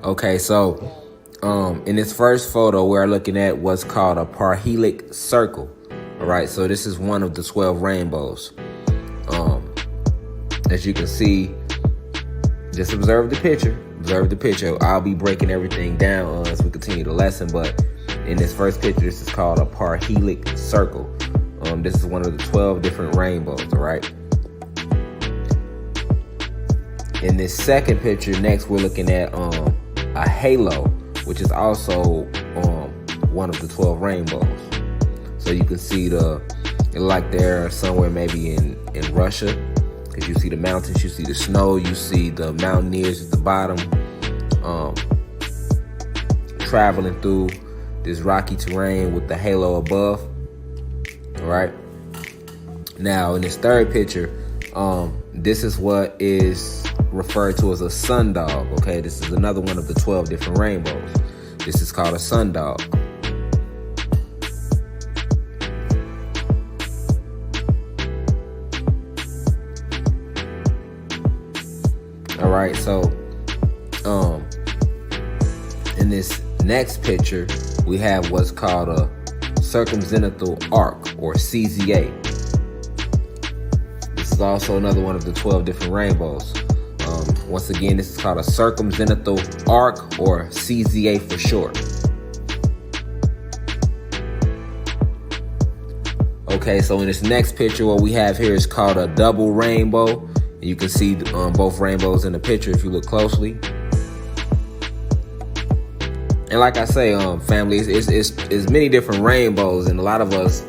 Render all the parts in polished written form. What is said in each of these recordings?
Okay, so in this first photo, we're looking at what's called a parhelic circle. All right, so this is one of the 12 rainbows. As you can see, just observe the picture. Observe the picture. I'll be breaking everything down as we continue the lesson, but in this first picture, this is called a parhelic circle. This is one of the 12 different rainbows, all right? In this second picture, next we're looking at a halo, which is also one of the 12 rainbows. So you can see like they're somewhere maybe in Russia, because you see the mountains, you see the snow, you see the mountaineers at the bottom traveling through this rocky terrain with the halo above. All right. Now in this third picture, this is what is referred to as a sundog. Okay, this is another one of the 12 different rainbows. This is called a sundog. All right, so in this next picture, we have what's called a circumzenithal arc, or CZA. This is also another one of the 12 different rainbows. Once again, this is called a circumzenithal arc, or CZA for short. Okay, so in this next picture, what we have here is called a double rainbow. You can see both rainbows in the picture if you look closely. And like I say, family, it's many different rainbows, and a lot of us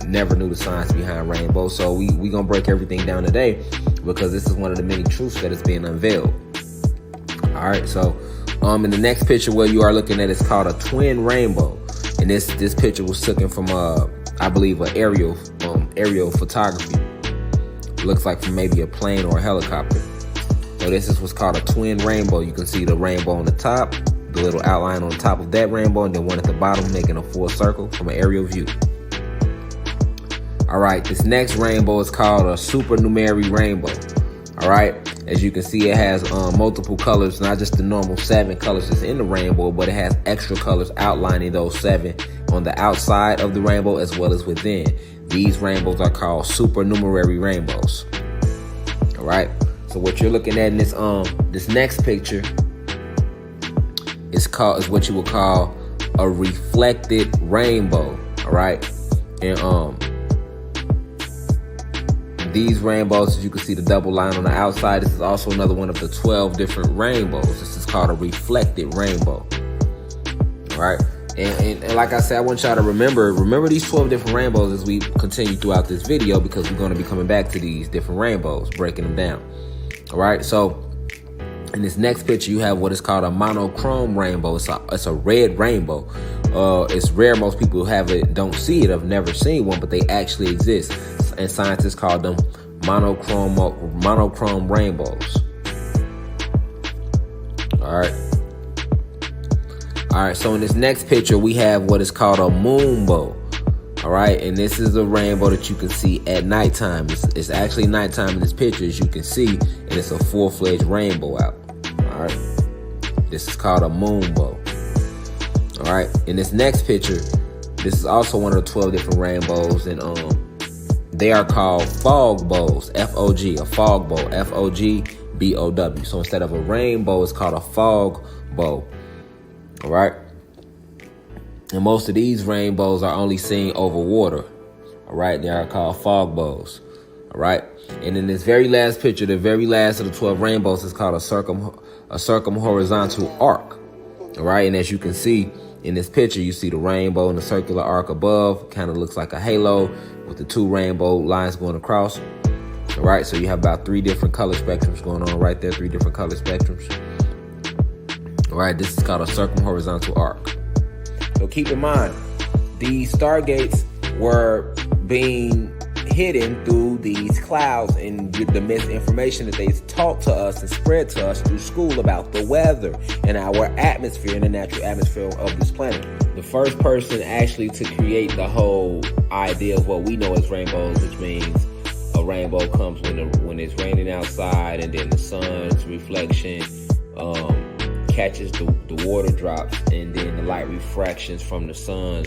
never knew the science behind rainbows. So we gonna break everything down today, because this is one of the many truths that is being unveiled. All right, so in the next picture, what you are looking at is called a twin rainbow, and this picture was taken from I believe an aerial photography. It looks like from maybe a plane or a helicopter. So this is what's called a twin rainbow. You can see the rainbow on the top, the little outline on the top of that rainbow, and then one at the bottom making a full circle from an aerial view. All right, this next rainbow is called a supernumerary rainbow. All right, as you can see, it has multiple colors, not just the normal 7 colors that's in the rainbow, but it has extra colors outlining those 7 on the outside of the rainbow as well as within. These rainbows are called supernumerary rainbows. All right. So what you're looking at in this next picture is what you would call a reflected rainbow. All right. And these rainbows, as you can see the double line on the outside, this is also another one of the 12 different rainbows. This is called a reflected rainbow. All right. And like I said, I want y'all to remember these 12 different rainbows as we continue throughout this video, because we're going to be coming back to these different rainbows, breaking them down. All right, so in this next picture, you have what is called a monochrome rainbow. It's a red rainbow. It's rare. Most people don't see it. I've never seen one, but they actually exist. And scientists call them monochrome rainbows. All right. All right, so in this next picture, we have what is called a moonbow. All right, and this is a rainbow that you can see at nighttime. It's actually nighttime in this picture, as you can see, and it's a full-fledged rainbow out. All right, this is called a moonbow. All right, in this next picture, this is also one of the 12 different rainbows, and they are called fog bows. F-O-G, a fog bow. F-O-G-B-O-W. So instead of a rainbow, it's called a fog bow. All right. And most of these rainbows are only seen over water. All right. They are called fog bows. All right. And in this very last picture, the very last of the 12 rainbows is called a circumhorizontal arc. All right. And as you can see in this picture, you see the rainbow and the circular arc above. Kind of looks like a halo with the 2 rainbow lines going across. All right. So you have about 3 different color spectrums going on right there. 3 different color spectrums. All right, this is called a circumhorizontal arc. So keep in mind, these stargates were being hidden through these clouds and the misinformation that they taught to us and spread to us through school about the weather and our atmosphere and the natural atmosphere of this planet. The first person actually to create the whole idea of what we know as rainbows, which means a rainbow comes when it's raining outside, and then the sun's reflection catches the water drops, and then the light refractions from the sun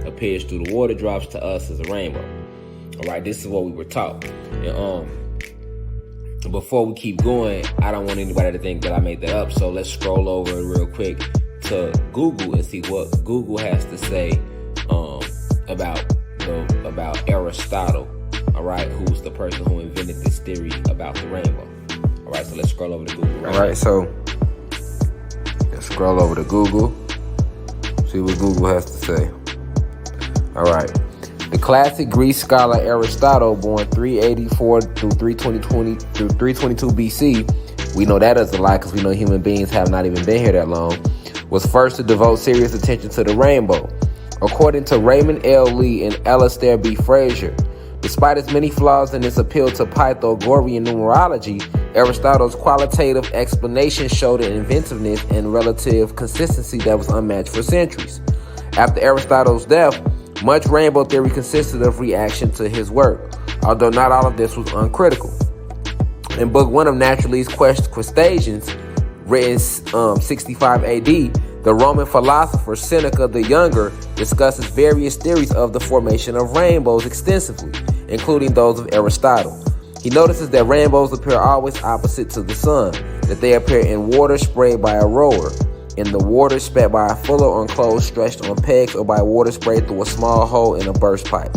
appears through the water drops to us as a rainbow. All right, this is what we were taught. And, before we keep going, I don't want anybody to think that I made that up, so let's scroll over real quick to Google and see what Google has to say about Aristotle. All right, who's the person who invented this theory about the rainbow. All right, so let's scroll over to Google. All right, so let's scroll over to Google, see what Google has to say. All right. The classic Greek scholar Aristotle, born 384 through 322 BC, we know that is a lie because we know human beings have not even been here that long, was first to devote serious attention to the rainbow. According to Raymond L. Lee and Alistair B. Fraser, despite its many flaws in its appeal to Pythagorean numerology, Aristotle's qualitative explanation showed an inventiveness and relative consistency that was unmatched for centuries. After Aristotle's death, much rainbow theory consisted of reaction to his work, although not all of this was uncritical. In Book 1 of Naturalie's Quotations, written 65 AD, the Roman philosopher Seneca the Younger discusses various theories of the formation of rainbows extensively, including those of Aristotle. He notices that rainbows appear always opposite to the sun, that they appear in water sprayed by a rower, in the water spat by a fuller or enclosed stretched on pegs, or by water sprayed through a small hole in a burst pipe.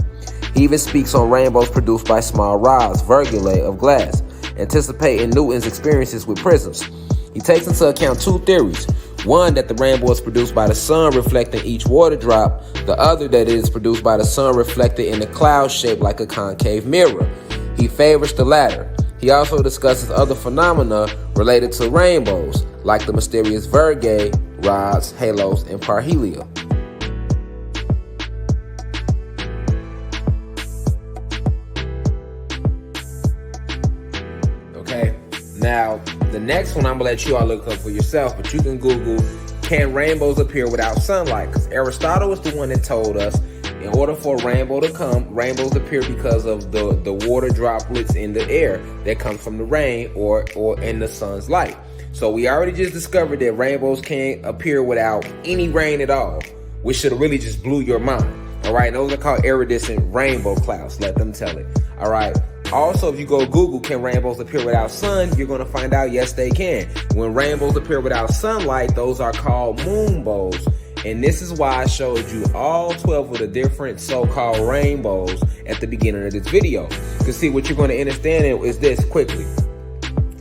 He even speaks on rainbows produced by small rods, virgulae of glass, anticipating Newton's experiences with prisms. He takes into account two theories. One, that the rainbow is produced by the sun reflecting each water drop. The other, that it is produced by the sun reflected in a cloud shaped like a concave mirror. He favors the latter. He also discusses other phenomena related to rainbows, like the mysterious virgae, rods, halos, and parhelia. Okay, now the next one I'm gonna let you all look up for yourself, but you can Google, can rainbows appear without sunlight? Because Aristotle was the one that told us in order for a rainbow to come, rainbows appear because of the water droplets in the air that comes from the rain or in the sun's light. So we already just discovered that rainbows can't appear without any rain at all, which should have really just blew your mind. All right, those are called iridescent rainbow clouds. Let them tell it. All right. Also, if you go Google, can rainbows appear without sun? You're going to find out, yes, they can. When rainbows appear without sunlight, those are called moonbows. And this is why I showed you all 12 of the different so-called rainbows at the beginning of this video. To see what you're going to understand is this quickly.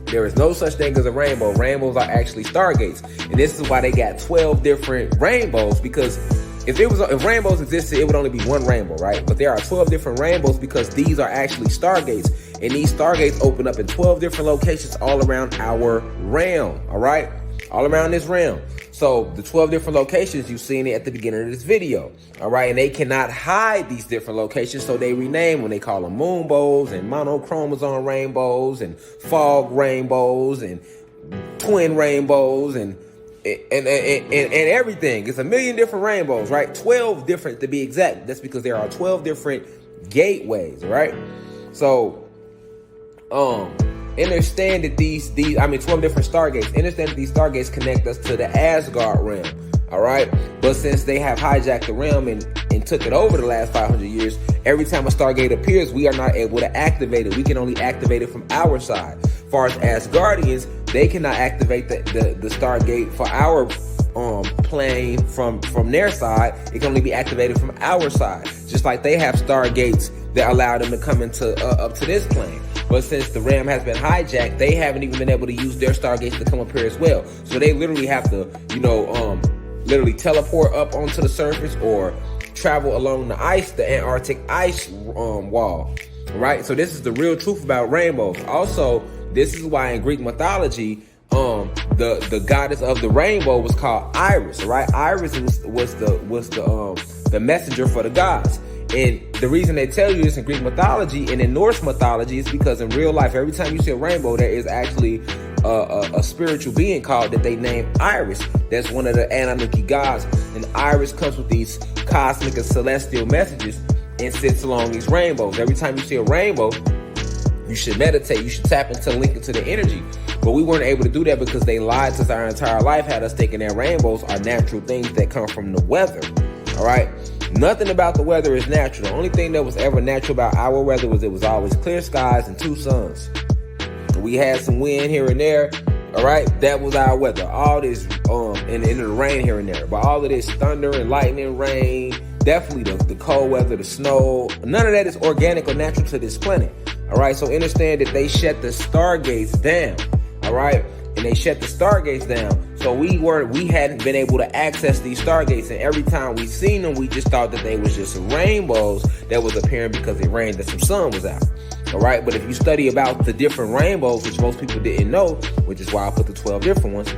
There is no such thing as a rainbow. Rainbows are actually stargates. And this is why they got 12 different rainbows, because if rainbows existed, it would only be one rainbow, right? But there are 12 different rainbows because these are actually stargates. And these stargates open up in 12 different locations all around our realm, all right? All around this realm. So the 12 different locations, you've seen it at the beginning of this video, all right? And they cannot hide these different locations, so they rename when they call them moonbows and monochromosome rainbows and fog rainbows and twin rainbows and everything. It's a million different rainbows, right? 12 different to be exact. That's because there are 12 different gateways, right? So, understand that these 12 different stargates. Understand that these stargates connect us to the Asgard realm, all right? But since they have hijacked the realm and took it over the last 500 years, every time a stargate appears, we are not able to activate it. We can only activate it from our side. As far as Asgardians, they cannot activate the stargate for our plane from their side. It can only be activated from our side. Just like they have stargates that allow them to come into up to this plane. But since the realm has been hijacked, they haven't even been able to use their stargates to come up here as well. So they literally have to, literally teleport up onto the surface or travel along the ice, the Antarctic ice wall, right? So this is the real truth about rainbows. Also, this is why in Greek mythology, the goddess of the rainbow was called Iris, right? Iris was the messenger for the gods. And the reason they tell you this in Greek mythology and in Norse mythology is because in real life, every time you see a rainbow, there is actually a spiritual being called that they name Iris. That's one of the Anunnaki gods. And Iris comes with these cosmic and celestial messages and sits along these rainbows. Every time you see a rainbow, you should meditate. You should tap into link into the energy. But we weren't able to do that because they lied to us our entire life, had us thinking that rainbows are natural things that come from the weather. All right? Nothing about the weather is natural. The only thing that was ever natural about our weather was it was always clear skies and 2 suns. We had some wind here and there. All right, that was our weather. All this, and the rain here and there. But all of this thunder and lightning, rain, definitely the cold weather, the snow, none of that is organic or natural to this planet. All right, so understand that they shut the stargates down. All right, and they shut the stargates down. So we hadn't been able to access these stargates, and every time we seen them, we just thought that they was just rainbows that was appearing because it rained and some sun was out. All right, but if you study about the different rainbows, which most people didn't know, which is why I put the 12 different ones,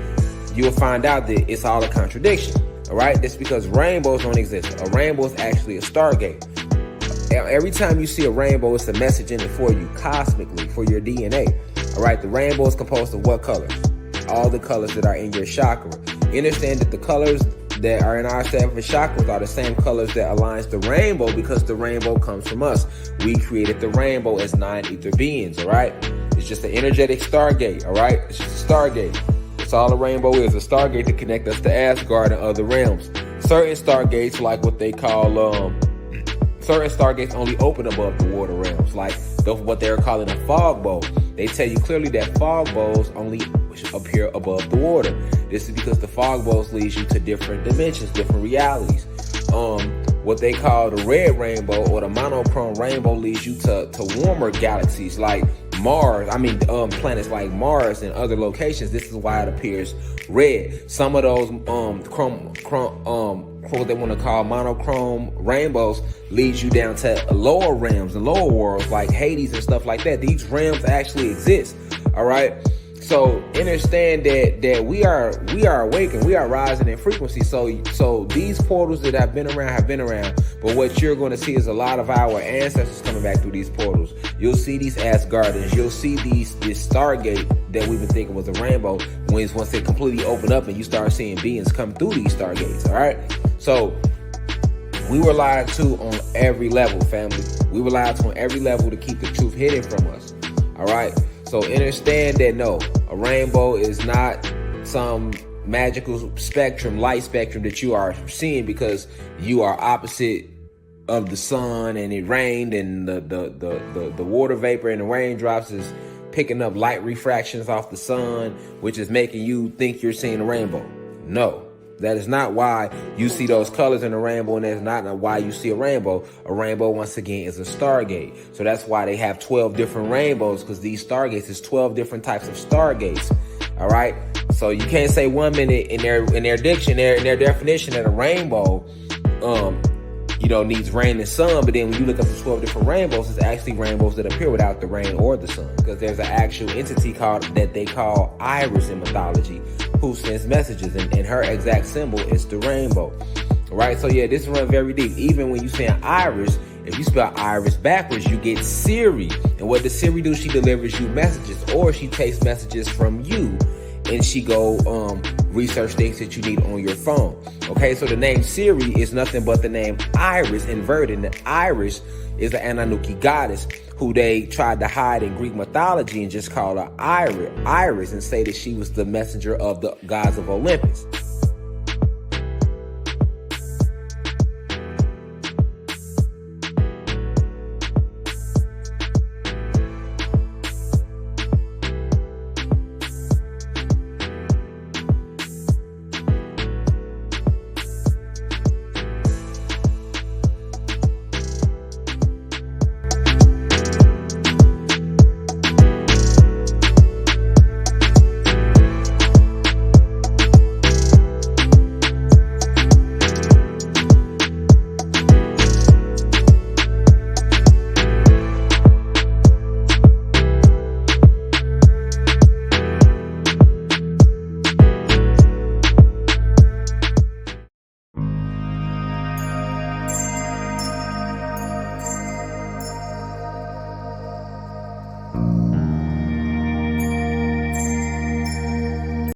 you'll find out that it's all a contradiction. All right, that's because rainbows don't exist. A rainbow is actually a stargate. Every time you see a rainbow, it's a message in it for you, cosmically, for your DNA. All right, the rainbow is composed of what colors? All the colors that are in your chakra. You understand that the colors that are in our 7 chakras are the same colors that aligns the rainbow, because the rainbow comes from us. We created the rainbow as 9 ether beings, all right? It's just an energetic stargate, all right? It's just a stargate. That's all a rainbow is, a stargate to connect us to Asgard and other realms. Certain stargates, like what they call, certain stargates only open above the water realms, like what they're calling a fog bowl. They tell you clearly that fog bowls only appear above the water. This is because the fog bowls leads you to different dimensions, different realities. What they call the red rainbow or the monochrome rainbow leads you to warmer galaxies like Mars. Planets like Mars and other locations. This is why it appears red. Some of those what they want to call monochrome rainbows leads you down to lower realms and lower worlds like Hades and stuff like that. These realms actually exist. All right. So understand that we are awake and we are rising in frequency. So these portals that have been around. But what you're going to see is a lot of our ancestors coming back through these portals. You'll see these Asgardians. You'll see this Stargate that we've been thinking was a rainbow. Once they completely open up and you start seeing beings come through these Stargates. All right. So we were lied to on every level, family. We were lied to on every level to keep the truth hidden from us. All right. So understand that no, a rainbow is not some magical spectrum, light spectrum that you are seeing because you are opposite of the sun and it rained and the water vapor and the raindrops is picking up light refractions off the sun, which is making you think you're seeing a rainbow. No. That is not why you see those colors in the rainbow, and that's not why you see a rainbow. A rainbow, once again, is a stargate. So that's why they have 12 different rainbows, because these stargates is 12 different types of stargates. All right? So you can't say 1 minute in their dictionary, in their definition that a rainbow needs rain and sun, but then when you look up the 12 different rainbows, it's actually rainbows that appear without the rain or the sun, because there's an actual entity that they call Iris in mythology, who sends messages, and her exact symbol is the rainbow. Right? So yeah, this runs very deep. Even when you say Iris, if you spell Iris backwards, you get Siri. And what does Siri do? She delivers you messages, or she takes messages from you and she go research things that you need on your phone. Okay, so the name Siri is nothing but the name Iris inverted. And the Iris is the Anunnaki goddess who they tried to hide in Greek mythology and just call her Iris and say that she was the messenger of the gods of Olympus.